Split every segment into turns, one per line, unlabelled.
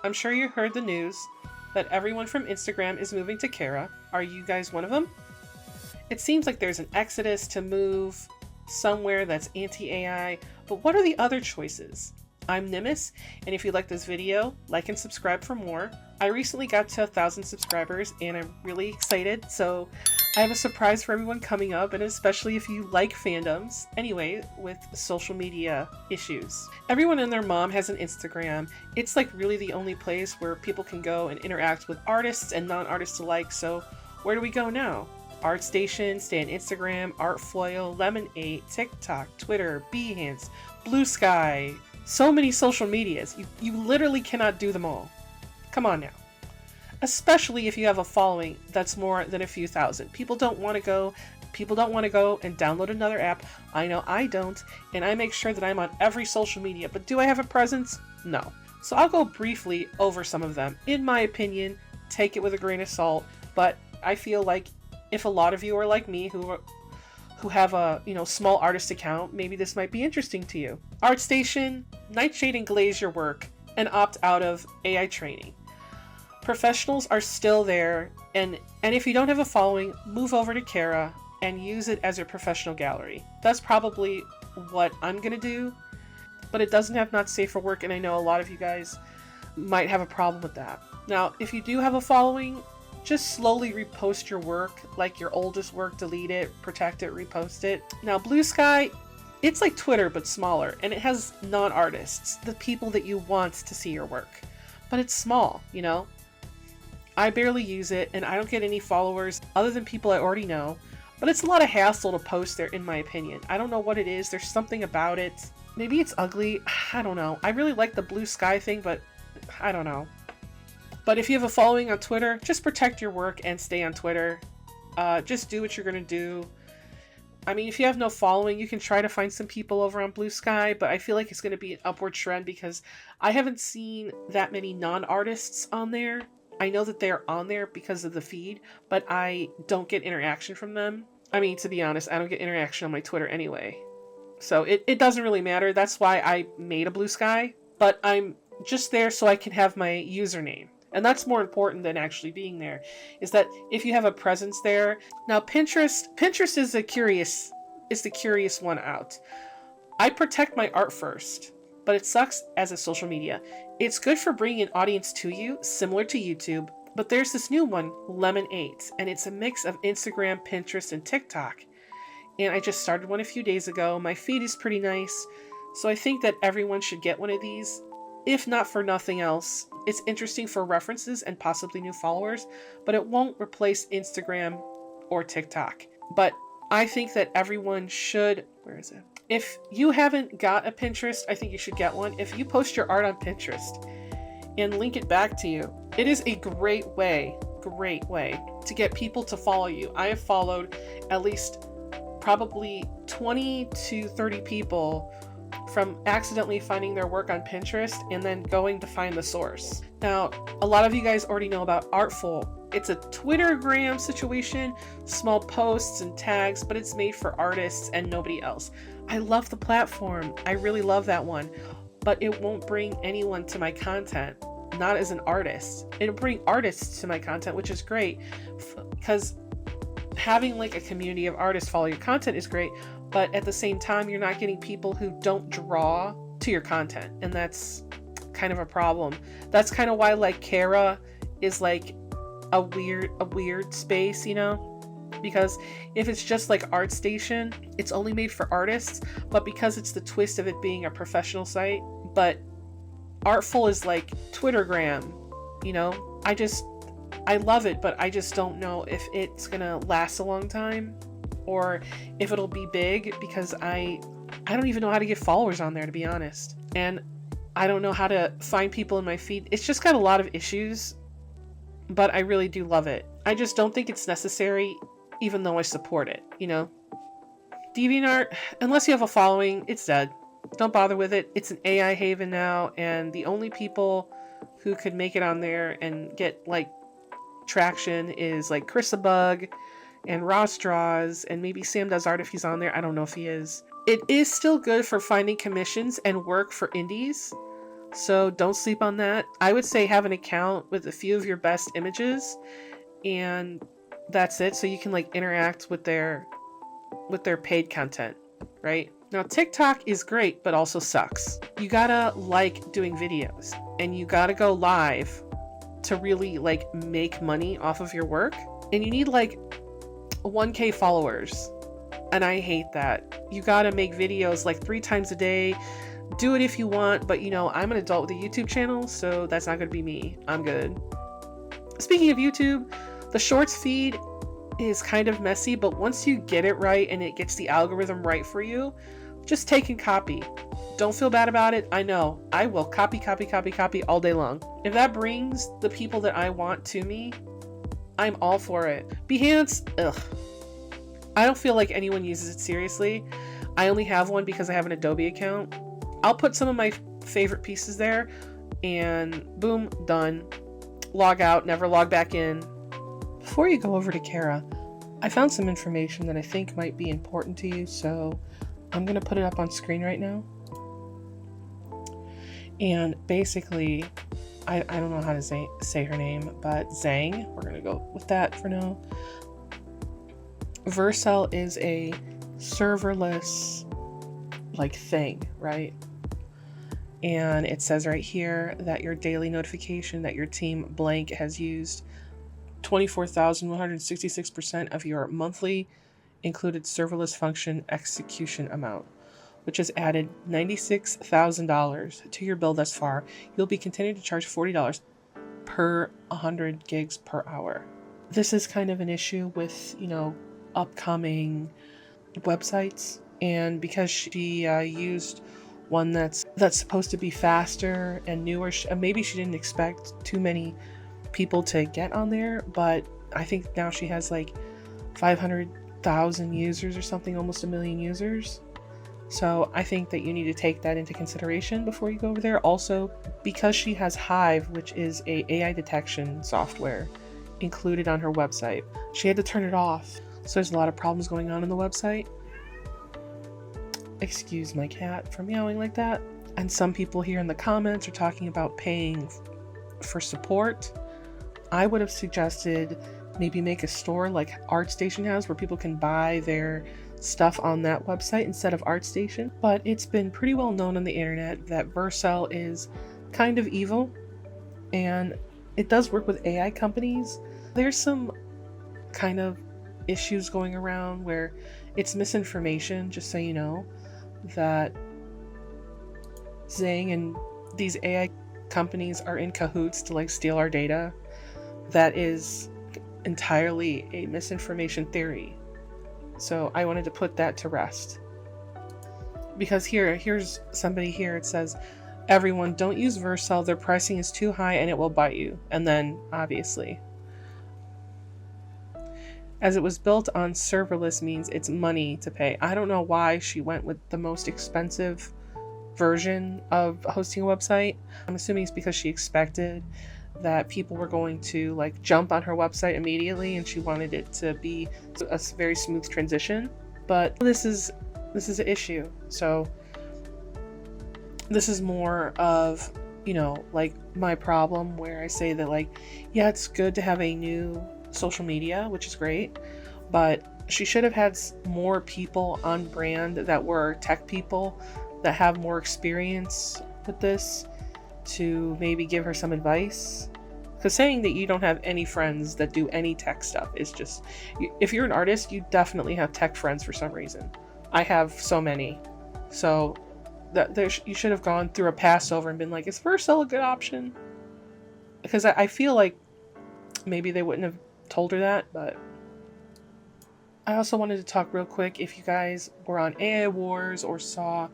I'm sure you heard the news that everyone from Instagram is moving to Cara. Are you guys one of them? It seems like there's an exodus to move somewhere that's anti-AI, but what are the other choices? I'm Nimbus, and if you like this video, like and subscribe for more. I recently got to 1,000 subscribers and I'm really excited, so I have a surprise for everyone coming up, and especially if you like fandoms, anyway, with social media issues. Everyone and their mom has an Instagram. It's like really the only place where people can go and interact with artists and non-artists alike, so where do we go now? Artstation, stay on Instagram, Artfol, Lemon8, TikTok, Twitter, Behance, BlueSky. So many social medias. You literally cannot do them all. Come on now. Especially if you have a following that's more than a few thousand. People don't want to go and download another app. I know I don't, and I make sure that I'm on every social media, but do I have a presence? No. So I'll go briefly over some of them. In my opinion, take it with a grain of salt, but I feel like if a lot of you are like me who have a small artist account, maybe this might be interesting to you. Artstation, nightshade and glaze your work, and opt out of AI training. Professionals are still there, and if you don't have a following, move over to Cara and use it as your professional gallery. That's probably what I'm gonna do, but it doesn't have not safe for work, and I know a lot of you guys might have a problem with that. Now, if you do have a following, just slowly repost your work, like your oldest work, delete it, protect it, repost it. Now, BlueSky, it's like Twitter but smaller, and it has non-artists, the people that you want to see your work. But it's small, I barely use it, and I don't get any followers other than people I already know, but it's a lot of hassle to post there, in my opinion. I don't know what it is, there's something about it. Maybe it's ugly, I don't know. I really like the BlueSky thing, but I don't know. But if you have a following on Twitter, just protect your work and stay on Twitter. Just do what you're going to do. I mean, if you have no following, you can try to find some people over on BlueSky, but I feel like it's going to be an upward trend because I haven't seen that many non-artists on there. I know that they're on there because of the feed, but I don't get interaction from them. I mean, to be honest, I don't get interaction on my Twitter anyway. So it doesn't really matter. That's why I made a BlueSky, but I'm just there so I can have my username. And that's more important than actually being there, is that if you have a presence there. Now, Pinterest is the curious one out. I protect my art first, but it sucks as a social media. It's good for bringing an audience to you, similar to YouTube, but there's this new one, Lemon8, and it's a mix of Instagram, Pinterest, and TikTok. And I just started one a few days ago. My feed is pretty nice, so I think that everyone should get one of these. If not for nothing else, it's interesting for references and possibly new followers, but it won't replace Instagram or TikTok. But I think that everyone should, where is it? If you haven't got a Pinterest, I think you should get one. If you post your art on Pinterest and link it back to you, it is a great way to get people to follow you. I have followed at least probably 20 to 30 people from accidentally finding their work on Pinterest and then going to find the source. Now, a lot of you guys already know about Artfol. It's a Twittergram situation, small posts and tags, but it's made for artists and nobody else. I love the platform. I really love that one, but it won't bring anyone to my content, not as an artist. It'll bring artists to my content, which is great, because having like a community of artists follow your content is great, but at the same time, you're not getting people who don't draw to your content, and that's kind of a problem. That's kind of why like Cara is like a weird space, because if it's just like Artstation, it's only made for artists, but because it's the twist of it being a professional site. But Artfol is like Twittergram, I love it, but I just don't know if it's gonna last a long time or if it'll be big, because I don't even know how to get followers on there, to be honest. And I don't know how to find people in my feed. It's just got a lot of issues, but I really do love it. I just don't think it's necessary, even though I support it, Deviantart, unless you have a following, it's dead. Don't bother with it. It's an AI haven now, and the only people who could make it on there and get like traction is like Chrisabug and Ross Draws, and maybe Sam Does Art if he's on there. I don't know if he is. It is still good for finding commissions and work for indies, So don't sleep on that. I would say have an account with a few of your best images, and that's it. So you can like interact with their paid content, right? Now TikTok is great, but also sucks. You gotta like doing videos, and you gotta go live to really like make money off of your work. And you need like 1K followers. And I hate that. You gotta make videos like 3 times a day. Do it if you want, but you know, I'm an adult with a YouTube channel, so that's not gonna be me. I'm good. Speaking of YouTube, the shorts feed is kind of messy, but once you get it right and it gets the algorithm right for you, just take and copy. Don't feel bad about it. I know. I will copy all day long. If that brings the people that I want to me, I'm all for it. Behance, ugh. I don't feel like anyone uses it seriously. I only have one because I have an Adobe account. I'll put some of my favorite pieces there and boom, done. Log out, never log back in. Before you go over to Cara, I found some information that I think might be important to you, so I'm going to put it up on screen right now. And basically, I don't know how to say her name, but Zhang, we're going to go with that for now. Vercel is a serverless like thing, right? And it says right here that your daily notification that your team blank has used 24,166% of your monthly included serverless function execution amount, which has added $96,000 to your bill thus far. You'll be continuing to charge $40 per 100 gigs per hour. This is kind of an issue with, you know, upcoming websites, and because she used one that's supposed to be faster and newer, maybe she didn't expect too many people to get on there, but I think now she has like 500,000 users or something, almost 1 million users. So I think that you need to take that into consideration before you go over there. Also, because she has Hive, which is a AI detection software included on her website, she had to turn it off. So there's a lot of problems going on the website. Excuse my cat for meowing like that. And some people here in the comments are talking about paying for support. I would have suggested maybe make a store like Artstation has, where people can buy their stuff on that website instead of Artstation. But it's been pretty well known on the internet that Vercel is kind of evil, and it does work with AI companies. There's some kind of issues going around where it's misinformation, just so you know, that Zhang and these AI companies are in cahoots to like steal our data. That is entirely a misinformation theory. So I wanted to put that to rest. Because here's somebody here, it says, everyone, don't use Vercel, their pricing is too high and it will bite you. And then, obviously, as it was built on serverless means it's money to pay. I don't know why she went with the most expensive version of hosting a website. I'm assuming it's because she expected that people were going to like jump on her website immediately, and she wanted it to be a very smooth transition. But this is an issue. So this is more of, you know, like my problem where I say that like, yeah, it's good to have a new social media, which is great, but she should have had more people on brand that were tech people that have more experience with this to maybe give her some advice. Because saying that you don't have any friends that do any tech stuff is just, if you're an artist, you definitely have tech friends for some reason. I have so many. So you should have gone through a Passover and been like, is Vercel a good option? Because I feel like maybe they wouldn't have told her that. But I also wanted to talk real quick, if you guys were on AI Wars or saw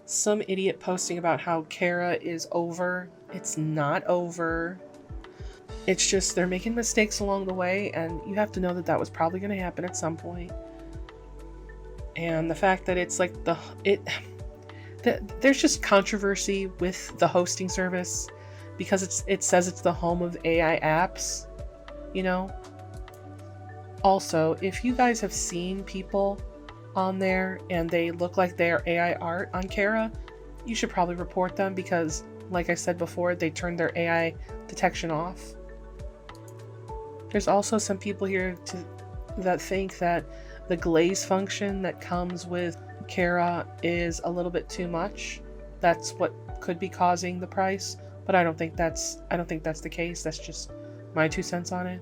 some idiot posting about how Cara is over. It's not over. It's just they're making mistakes along the way, and you have to know that that was probably going to happen at some point. And the fact that it's like there's just controversy with the hosting service because it says it's the home of AI apps, you know. Also, if you guys have seen people on there and they look like they're AI art on Cara, you should probably report them, because like I said before, they turned their AI detection off. There's also some people here that think that the glaze function that comes with Cara is a little bit too much. That's what could be causing the price, but I don't think that's the case. That's just my 2 cents on it.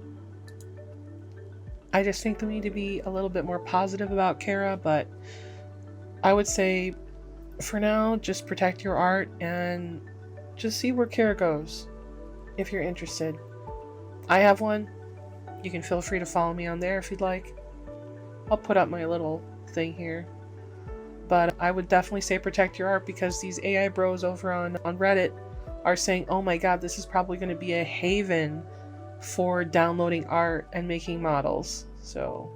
I just think that we need to be a little bit more positive about Cara, but I would say for now, just protect your art and just see where Cara goes if you're interested. I have one. You can feel free to follow me on there if you'd like. I'll put up my little thing here. But I would definitely say protect your art, because these AI bros over on Reddit are saying, oh my god, this is probably going to be a haven for downloading art and making models. So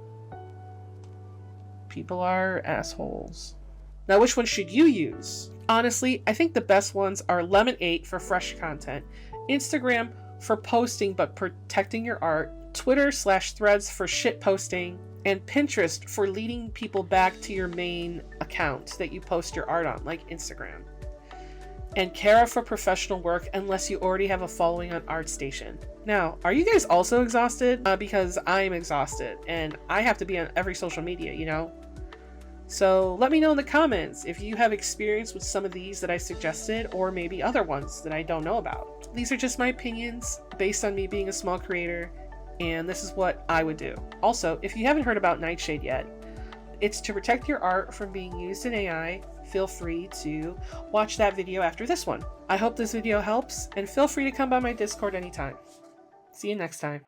people are assholes. Now, which one should you use? Honestly, I think the best ones are Lemon8 for fresh content, Instagram for posting but protecting your art, Twitter/Threads for shit posting, and Pinterest for leading people back to your main account that you post your art on, like Instagram. And Cara for professional work, unless you already have a following on Artstation. Now, are you guys also exhausted? Because I'm exhausted, and I have to be on every social media, you know? So let me know in the comments if you have experience with some of these that I suggested, or maybe other ones that I don't know about. These are just my opinions based on me being a small creator, and this is what I would do. Also, if you haven't heard about Nightshade yet, it's to protect your art from being used in AI. Feel free to watch that video after this one. I hope this video helps, and feel free to come by my Discord anytime. See you next time.